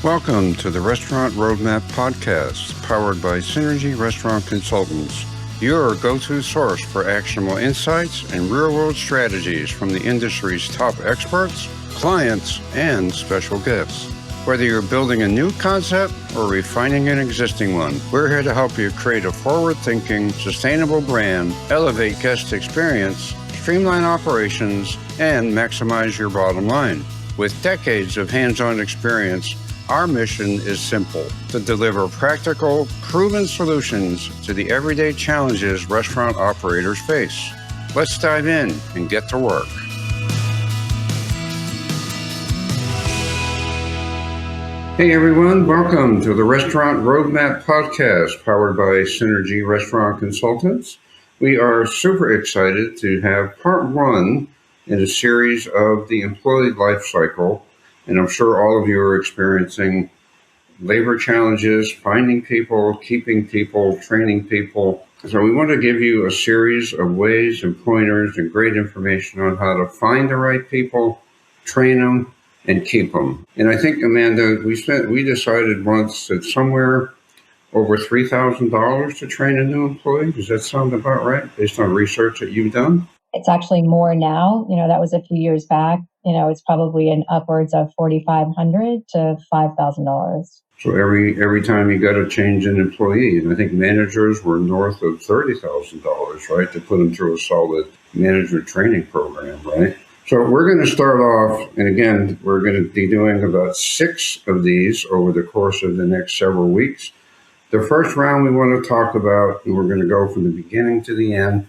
Welcome to the Restaurant Roadmap Podcast, powered by Synergy Restaurant Consultants, your go-to source for actionable insights and real-world strategies from the industry's top experts, clients, and special guests. Whether you're building a new concept or refining an existing one, we're here to help you create a forward-thinking, sustainable brand, elevate guest experience, streamline operations, and maximize your bottom line. With decades of hands-on experience, our mission is simple: to deliver practical, proven solutions to the everyday challenges restaurant operators face. Let's dive in and get to work. Hey everyone, welcome to the Restaurant Roadmap Podcast, powered by Synergy Restaurant Consultants. We are super excited to have part one in a series of the employee life cycle. And I'm sure all of you are experiencing labor challenges, finding people, keeping people, training people. So we want to give you a series of ways and pointers and great information on how to find the right people, train them, and keep them. And I think, Amanda, we decided once that somewhere over $3,000 to train a new employee. Does that sound about right, based on research that you've done? It's actually more now. That was a few years back. It's probably in upwards of $4,500 to $5,000. So every time you got to change an employee, and I think managers were north of $30,000, right, to put them through a solid management training program, right? So we're going to start off, and again, we're going to be doing about 6 of these over the course of the next several weeks. The first round we want to talk about, and we're going to go from the beginning to the end,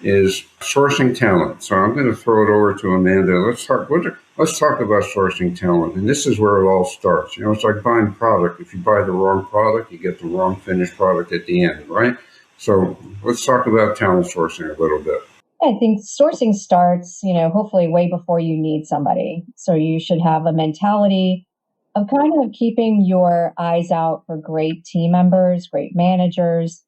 is sourcing talent. So I'm going to throw it over to Amanda. Let's talk about sourcing talent. And this is where it all starts. It's like buying product. If you buy the wrong product, you get the wrong finished product at the end, right? So let's talk about talent sourcing a little bit. I think sourcing starts, hopefully way before you need somebody. So you should have a mentality of kind of keeping your eyes out for great team members, great managers,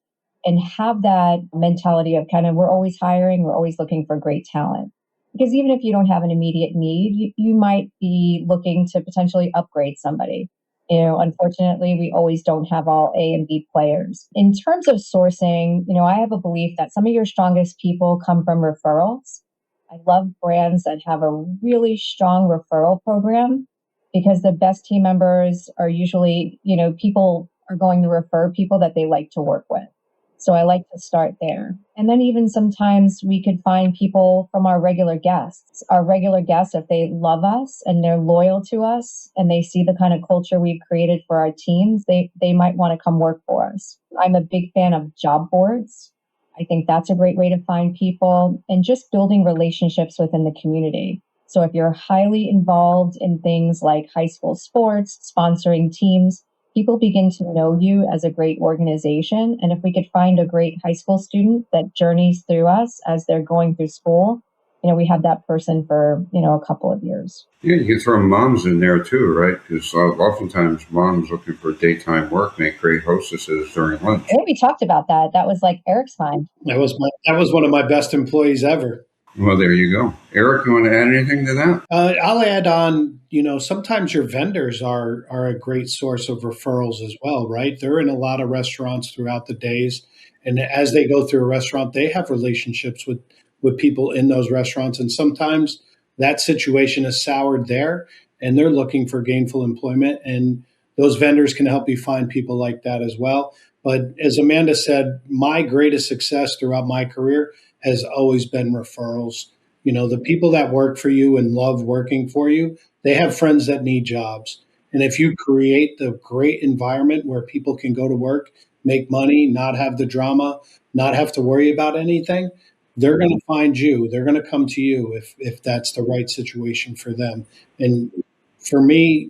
and have that mentality of kind of, we're always hiring, we're always looking for great talent. Because even if you don't have an immediate need, you might be looking to potentially upgrade somebody. Unfortunately, we always don't have all A and B players. In terms of sourcing, I have a belief that some of your strongest people come from referrals. I love brands that have a really strong referral program, because the best team members are usually, people are going to refer people that they like to work with. So I like to start there. And then even sometimes we could find people from our regular guests. Our regular guests, if they love us and they're loyal to us and they see the kind of culture we've created for our teams, they might want to come work for us. I'm a big fan of job boards. I think that's a great way to find people, and just building relationships within the community. So if you're highly involved in things like high school sports, sponsoring teams, people begin to know you as a great organization. And if we could find a great high school student that journeys through us as they're going through school, we have that person for, a couple of years. Yeah, you can throw moms in there too, right? Because oftentimes moms looking for daytime work make great hostesses during lunch. I think we talked about that. That was like Eric's mind. That was one of my best employees ever. Well, there you go. Eric, you want to add anything to that? I'll add on, sometimes your vendors are a great source of referrals as well, right? They're in a lot of restaurants throughout the days. And as they go through a restaurant, they have relationships with people in those restaurants. And sometimes that situation is soured there and they're looking for gainful employment. And those vendors can help you find people like that as well. But as Amanda said, my greatest success throughout my career has always been referrals. The people that work for you and love working for you, they have friends that need jobs. And if you create the great environment where people can go to work, make money, not have the drama, not have to worry about anything, they're going to find you. They're going to come to you if that's the right situation for them. And for me,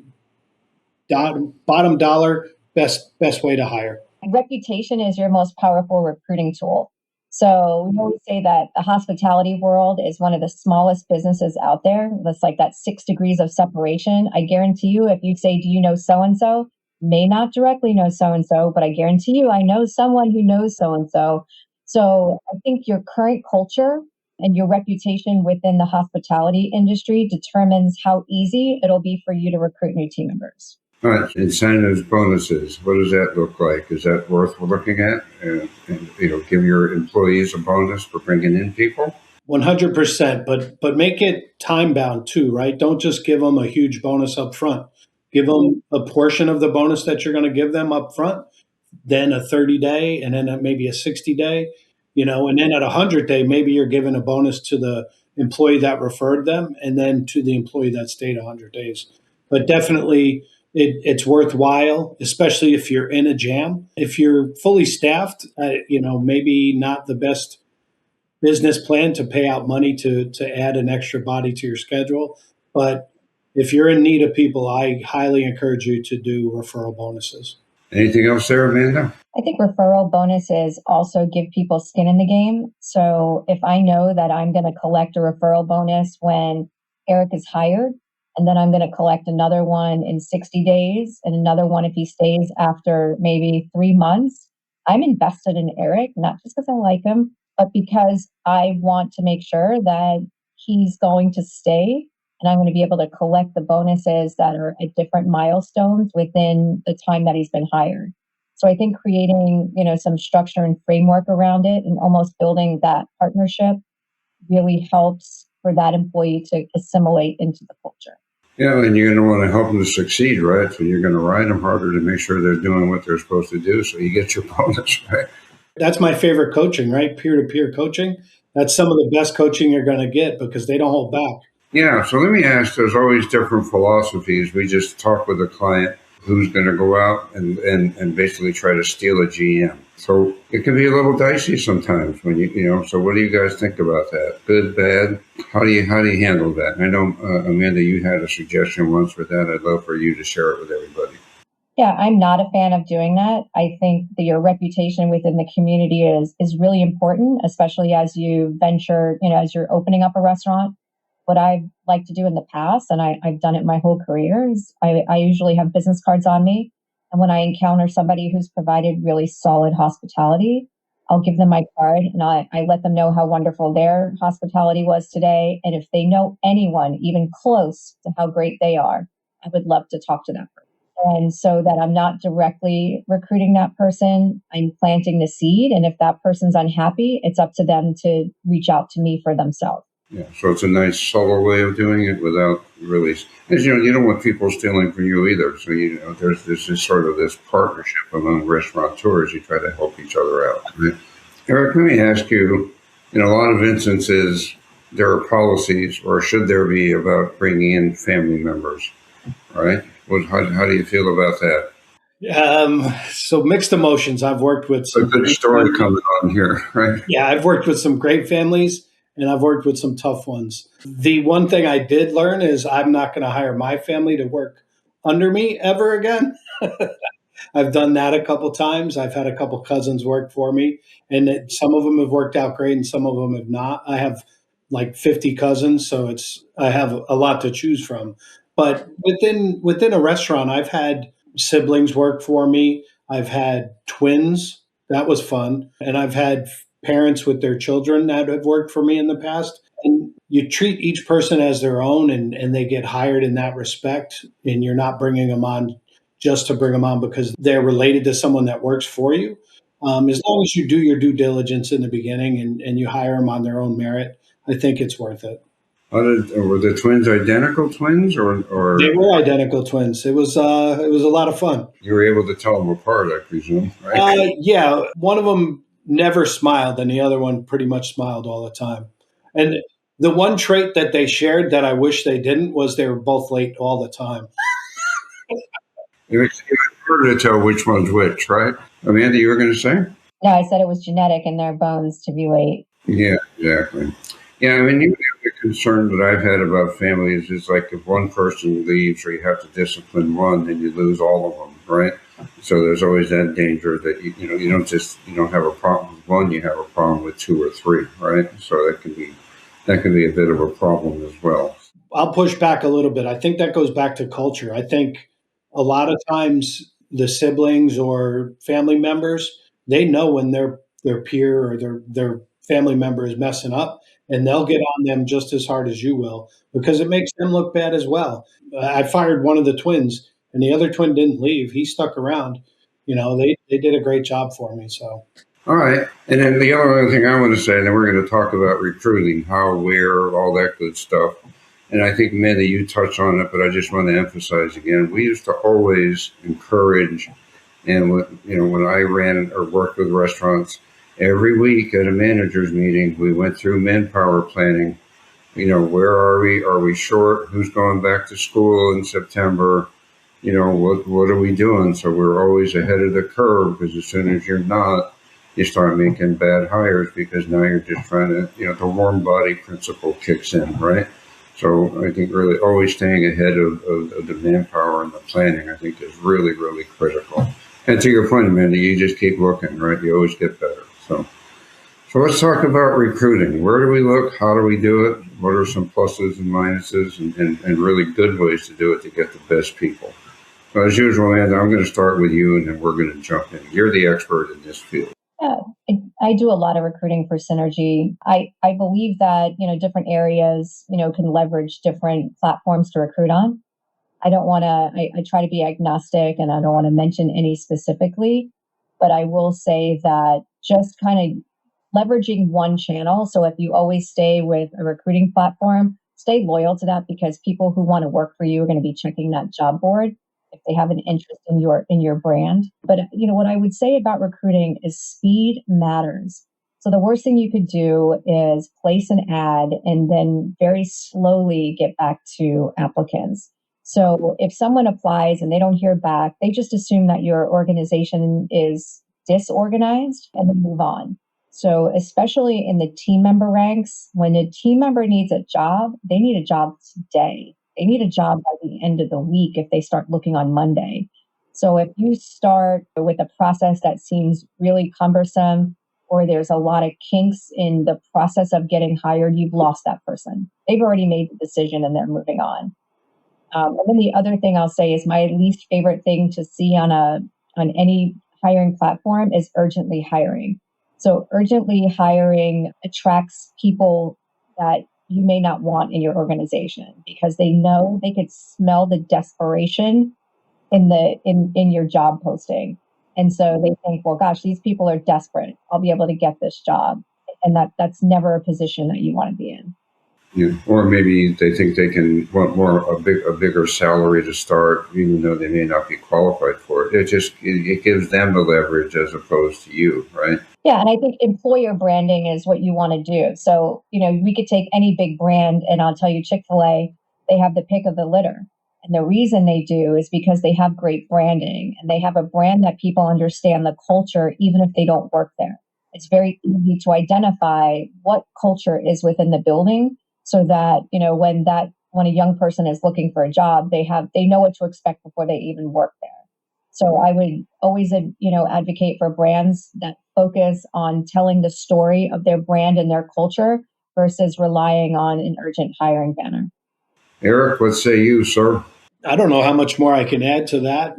bottom dollar, best way to hire. Reputation is your most powerful recruiting tool. So we always say that the hospitality world is one of the smallest businesses out there. That's like that 6 degrees of separation. I guarantee you, if you say, do you know so-and-so? May not directly know so-and-so, but I guarantee you, I know someone who knows so-and-so. So I think your current culture and your reputation within the hospitality industry determines how easy it'll be for you to recruit new team members. All right, incentives, bonuses. What does that look like? Is that worth looking at? And give your employees a bonus for bringing in people. 100%, but make it time bound too, right? Don't just give them a huge bonus up front. Give them a portion of the bonus that you're going to give them up front, then a 30-day, and then maybe a 60-day, and then at a 100-day, maybe you're giving a bonus to the employee that referred them, and then to the employee that stayed 100 days. But definitely, it's worthwhile, especially if you're in a jam. If you're fully staffed, maybe not the best business plan to pay out money to add an extra body to your schedule. But if you're in need of people, I highly encourage you to do referral bonuses. Anything else there, Amanda? I think referral bonuses also give people skin in the game. So if I know that I'm going to collect a referral bonus when Eric is hired, and then I'm going to collect another one in 60 days and another one if he stays after maybe 3 months, I'm invested in Eric, not just because I like him, but because I want to make sure that he's going to stay and I'm going to be able to collect the bonuses that are at different milestones within the time that he's been hired. So I think creating, some structure and framework around it and almost building that partnership really helps for that employee to assimilate into the culture. Yeah, and you're going to want to help them to succeed, right? So you're going to ride them harder to make sure they're doing what they're supposed to do so you get your bonus, right? That's my favorite coaching, right? Peer-to-peer coaching. That's some of the best coaching you're going to get because they don't hold back. Yeah, so let me ask, there's always different philosophies. We just talk with a client who's going to go out and basically try to steal a GM. So it can be a little dicey sometimes when so what do you guys think about that? Good, bad? How do you handle that? I know, Amanda, you had a suggestion once with that. I'd love for you to share it with everybody. Yeah, I'm not a fan of doing that. I think that your reputation within the community is really important, especially as you venture, as you're opening up a restaurant. What I've liked to do in the past, and I've done it my whole career, is I usually have business cards on me. And when I encounter somebody who's provided really solid hospitality, I'll give them my card and I let them know how wonderful their hospitality was today. And if they know anyone even close to how great they are, I would love to talk to that person. And so that I'm not directly recruiting that person, I'm planting the seed. And if that person's unhappy, it's up to them to reach out to me for themselves. Yeah, so it's a nice subtle way of doing it without really, because you don't want people stealing from you either. So there's this sort of this partnership among restaurateurs. You try to help each other out. Right? Eric, let me ask you. In a lot of instances, there are policies, or should there be, about bringing in family members, right? How do you feel about that? So mixed emotions. I've worked with some a good story coming on here, right? Yeah, I've worked with some great families and I've worked with some tough ones. The one thing I did learn is I'm not going to hire my family to work under me ever again. I've done that a couple times. I've had a couple cousins work for me, and some of them have worked out great, and some of them have not. I have like 50 cousins, so I have a lot to choose from. But within a restaurant, I've had siblings work for me. I've had twins. That was fun, and I've had parents with their children that have worked for me in the past. And you treat each person as their own, and they get hired in that respect. And you're not bringing them on just to bring them on because they're related to someone that works for you. As long as you do your due diligence in the beginning and you hire them on their own merit, I think it's worth it. Were the twins identical twins, or They were identical twins? It was a lot of fun. You were able to tell them apart, I presume, right? Yeah, one of them never smiled, and the other one pretty much smiled all the time. And the one trait that they shared that I wish they didn't was they were both late all the time. It's harder to tell which one's which, right? Amanda, you were going to say? No, I said it was genetic in their bones to be late. Yeah, exactly. Yeah, I mean, the concern that I've had about families is like if one person leaves or you have to discipline one, then you lose all of them, right? So there's always that danger that you don't have a problem with one, you have a problem with two or three, right? So that can be a bit of a problem as well. I'll push back a little bit. I think that goes back to culture. I think a lot of times the siblings or family members, they know when their peer or their family member is messing up, and they'll get on them just as hard as you will because it makes them look bad as well. I fired one of the twins, and the other twin didn't leave. He stuck around. They did a great job for me. So All right. And then the other thing I want to say, and then we're going to talk about recruiting, how, where, all that good stuff. And I think, Mandy, you touched on it, but I just want to emphasize again, we used to always encourage, and when I ran or worked with restaurants, every week at a manager's meeting, we went through manpower planning. Where are we? Are we short? Who's going back to school in September? What are we doing? So we're always ahead of the curve, because as soon as you're not, you start making bad hires, because now you're just trying to, the warm body principle kicks in, right? So I think really always staying ahead of the manpower and the planning, I think, is really, really critical. And to your point, Amanda, you just keep looking, right? You always get better. So let's talk about recruiting. Where do we look? How do we do it? What are some pluses and minuses and really good ways to do it to get the best people? So as usual, Amanda, I'm going to start with you, and then we're going to jump in. You're the expert in this field. Yeah, I do a lot of recruiting for Synergy. I believe that, different areas, can leverage different platforms to recruit on. I don't want to, I try to be agnostic, and I don't want to mention any specifically, but I will say that just kind of leveraging one channel. So if you always stay with a recruiting platform, stay loyal to that, because people who want to work for you are going to be checking that job board if they have an interest in your brand. But what I would say about recruiting is speed matters. So the worst thing you could do is place an ad and then very slowly get back to applicants. So if someone applies and they don't hear back, they just assume that your organization is disorganized and then move on. So especially in the team member ranks, when a team member needs a job, they need a job today. They need a job by the end of the week if they start looking on Monday. So if you start with a process that seems really cumbersome, or there's a lot of kinks in the process of getting hired, you've lost that person. They've already made the decision and they're moving on. And then the other thing I'll say is my least favorite thing to see on any hiring platform is urgently hiring. So urgently hiring attracts people that you may not want in your organization, because they know they could smell the desperation in your job posting. And so they think, well, gosh, these people are desperate. I'll be able to get this job. And that's never a position that you want to be in. Yeah. Or maybe they think they can want a bigger salary to start, even though they may not be qualified for it. It gives them the leverage as opposed to you, right? Yeah, and I think employer branding is what you want to do. So, we could take any big brand, and I'll tell you, Chick-fil-A, they have the pick of the litter. And the reason they do is because they have great branding, and they have a brand that people understand the culture, even if they don't work there. It's very easy to identify what culture is within the building, so that, when a young person is looking for a job, they know what to expect before they even work there. So I would always, advocate for brands that focus on telling the story of their brand and their culture versus relying on an urgent hiring banner. Eric, what say you, sir? I don't know how much more I can add to that.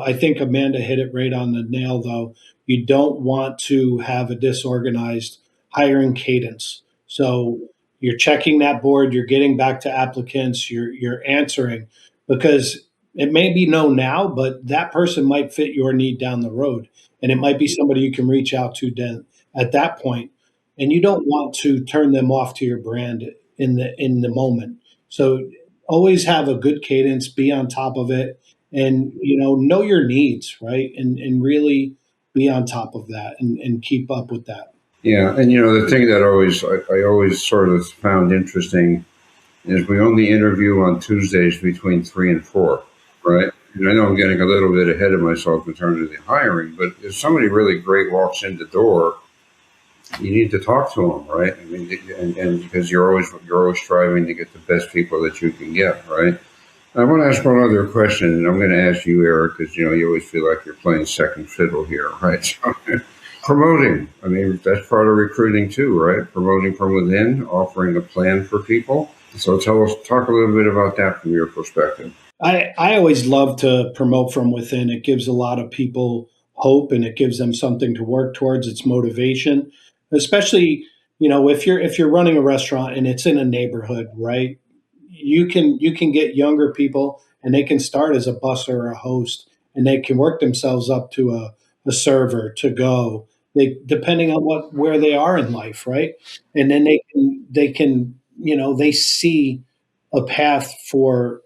I think Amanda hit it right on the nail, though. You don't want to have a disorganized hiring cadence. So you're checking that board, you're getting back to applicants, you're answering, because it may be no now, but that person might fit your need down the road, and it might be somebody you can reach out to then at that point. And you don't want to turn them off to your brand in the moment. So always have a good cadence, be on top of it, and know your needs, right? And really be on top of that and keep up with that. Yeah, and the thing that I always sort of found interesting is we only interview on Tuesdays between 3 and 4, right? And I know I'm getting a little bit ahead of myself in terms of the hiring, but if somebody really great walks in the door, you need to talk to them, right? I mean, and because you're always striving to get the best people that you can get, right? I want to ask one other question, and I'm going to ask you, Eric, because you always feel like you're playing second fiddle here, right? So, promoting, I mean, that's part of recruiting too, right? Promoting from within, offering a plan for people. So talk a little bit about that from your perspective. I always love to promote from within. It gives a lot of people hope, and it gives them something to work towards. It's motivation, especially if you're running a restaurant and it's in a neighborhood, right? You can get younger people and they can start as a busser or a host, and they can work themselves up to a server to go. They depending on where they are in life, right? And then they can they see a path for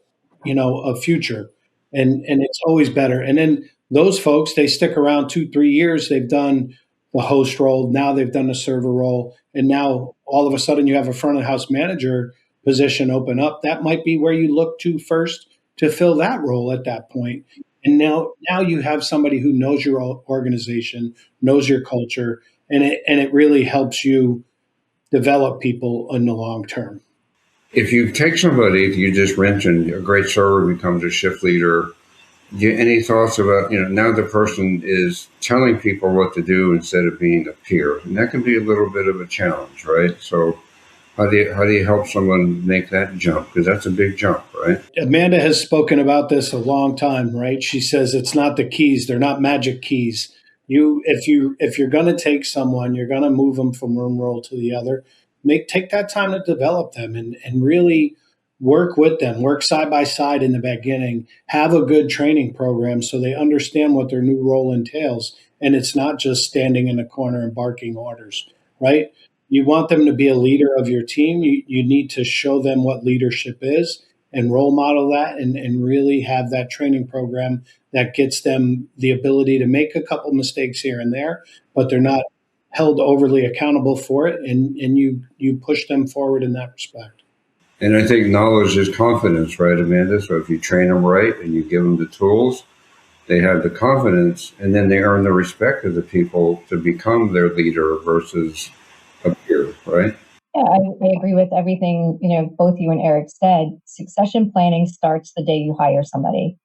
a future, and it's always better. And then those folks, they stick around 2 3 years. They've done the host role, now they've done the server role, and now all of a sudden you have a front of house manager position open up. That might be where you look to first to fill that role at that point. And now you have somebody who knows your organization, knows your culture, and it really helps you develop people in the long term. If you take somebody, you just mentioned a great server becomes a shift leader. Any thoughts about, now the person is telling people what to do instead of being a peer? And that can be a little bit of a challenge, right? So how do you help someone make that jump? Because that's a big jump, right? Amanda has spoken about this a long time, right? She says it's not the keys; they're not magic keys. If you're going to take someone, you're going to move them from one role to the other. Take that time to develop them and really work with them, work side by side in the beginning, have a good training program so they understand what their new role entails. And it's not just standing in a corner and barking orders, right? You want them to be a leader of your team. You need to show them what leadership is and role model that and really have that training program that gets them the ability to make a couple mistakes here and there, but they're not held overly accountable for it. And you push them forward in that respect. And I think knowledge is confidence, right, Amanda? So if you train them right and you give them the tools, they have the confidence, and then they earn the respect of the people to become their leader versus a peer, right? Yeah, I agree with everything, both you and Eric said. Succession planning starts the day you hire somebody.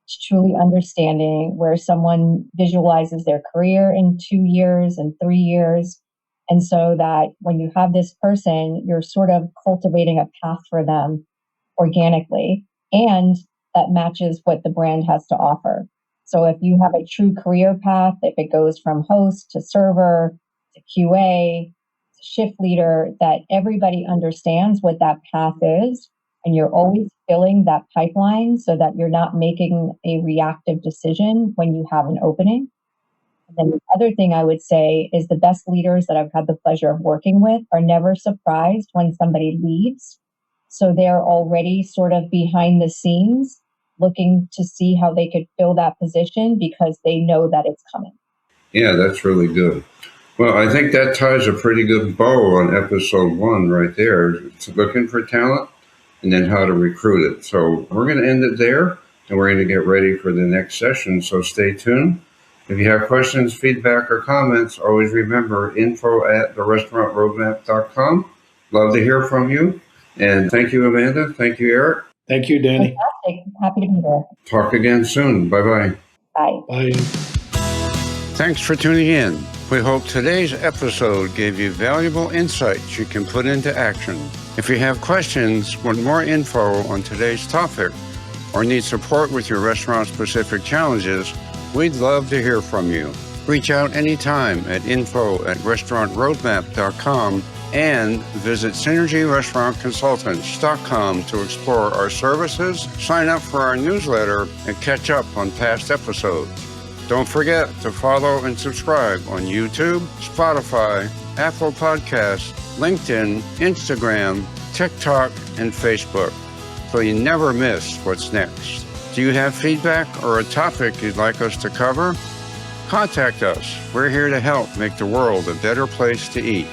It's truly understanding where someone visualizes their career in 2 years and 3 years. And so that when you have this person, you're sort of cultivating a path for them organically, and that matches what the brand has to offer. So if you have a true career path, if it goes from host to server to QA to shift leader, that everybody understands what that path is, and you're always filling that pipeline so that you're not making a reactive decision when you have an opening. And then the other thing I would say is the best leaders that I've had the pleasure of working with are never surprised when somebody leaves. So they're already sort of behind the scenes looking to see how they could fill that position because they know that it's coming. Yeah, that's really good. Well, I think that ties a pretty good bow on episode 1 right there. It's looking for talent and then how to recruit it. So we're going to end it there, and we're going to get ready for the next session. So stay tuned. If you have questions, feedback, or comments, always remember info@therestaurantroadmap.com. Love to hear from you. And thank you, Amanda. Thank you, Eric. Thank you, Danny. Fantastic. Happy to be there. Talk again soon. Bye-bye. Bye. Bye. Thanks for tuning in. We hope today's episode gave you valuable insights you can put into action. If you have questions, want more info on today's topic, or need support with your restaurant-specific challenges, we'd love to hear from you. Reach out anytime at info@restaurantroadmap.com and visit synergyrestaurantconsultants.com to explore our services, sign up for our newsletter, and catch up on past episodes. Don't forget to follow and subscribe on YouTube, Spotify, Apple Podcasts, LinkedIn, Instagram, TikTok, and Facebook, so you never miss what's next. Do you have feedback or a topic you'd like us to cover? Contact us. We're here to help make the world a better place to eat.